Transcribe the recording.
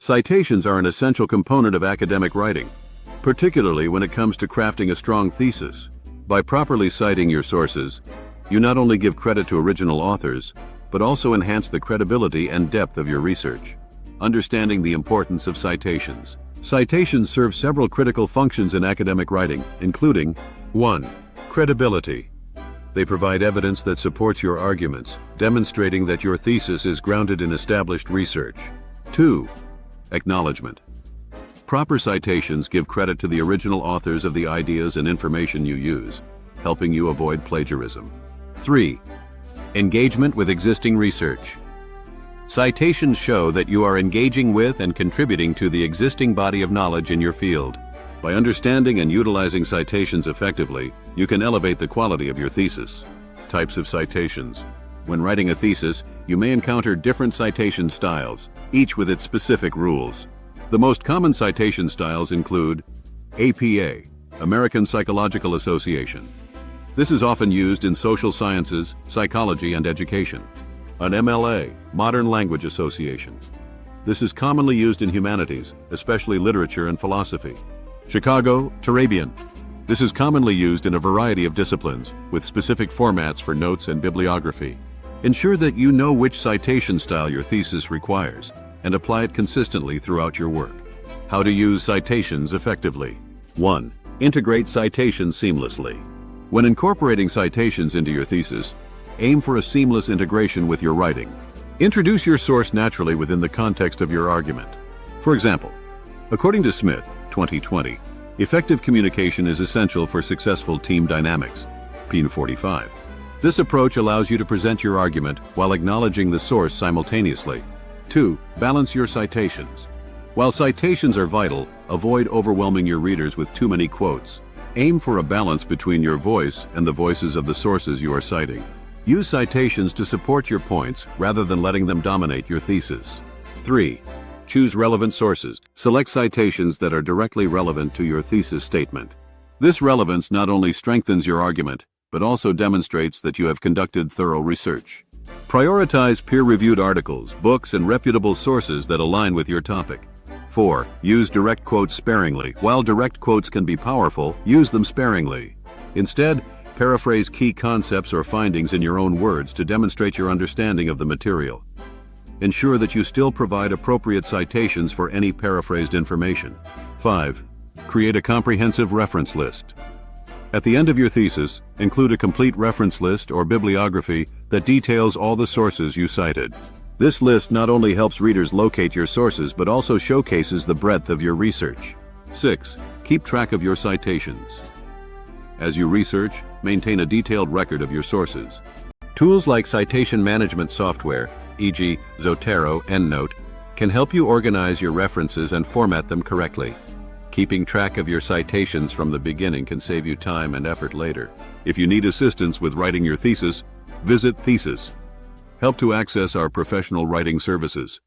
Citations are an essential component of academic writing, particularly when it comes to crafting a strong thesis. By properly citing your sources, you not only give credit to original authors, but also enhance the credibility and depth of your research. Understanding the importance of citations. Citations serve several critical functions in academic writing, including 1. Credibility. They provide evidence that supports your arguments, demonstrating that your thesis is grounded in established research. 2. Acknowledgement. Proper citations give credit to the original authors of the ideas and information you use, helping you avoid plagiarism. 3. Engagement with existing research. Citations show that you are engaging with and contributing to the existing body of knowledge in your field. By understanding and utilizing citations effectively, you can elevate the quality of your thesis. Types of citations. When writing a thesis, you may encounter different citation styles, each with its specific rules. The most common citation styles include APA, American Psychological Association. This is often used in social sciences, psychology, and education. An MLA, Modern Language Association. This is commonly used in humanities, especially literature and philosophy. Chicago Turabian. This is commonly used in a variety of disciplines, with specific formats for notes and bibliography. Ensure that you know which citation style your thesis requires, and apply it consistently throughout your work. How to use citations effectively. 1. Integrate citations seamlessly. When incorporating citations into your thesis, aim for a seamless integration with your writing. Introduce your source naturally within the context of your argument. For example, according to Smith, 2020, effective communication is essential for successful team dynamics. Peen 45. This approach allows you to present your argument while acknowledging the source simultaneously. 2. Balance your citations. While citations are vital, avoid overwhelming your readers with too many quotes. Aim for a balance between your voice and the voices of the sources you are citing. Use citations to support your points rather than letting them dominate your thesis. 3. Choose relevant sources. Select citations that are directly relevant to your thesis statement. This relevance not only strengthens your argument, but also demonstrates that you have conducted thorough research. Prioritize peer-reviewed articles, books, and reputable sources that align with your topic. 4. Use direct quotes sparingly. While direct quotes can be powerful, use them sparingly. Instead, paraphrase key concepts or findings in your own words to demonstrate your understanding of the material. Ensure that you still provide appropriate citations for any paraphrased information. 5. Create a comprehensive reference list. At the end of your thesis, include a complete reference list or bibliography that details all the sources you cited. This list not only helps readers locate your sources but also showcases the breadth of your research. 6. Keep track of your citations. As you research, maintain a detailed record of your sources. Tools like citation management software, e.g. Zotero, EndNote, can help you organize your references and format them correctly. Keeping track of your citations from the beginning can save you time and effort later. If you need assistance with writing your thesis, visit Thesis. Help to access our professional writing services.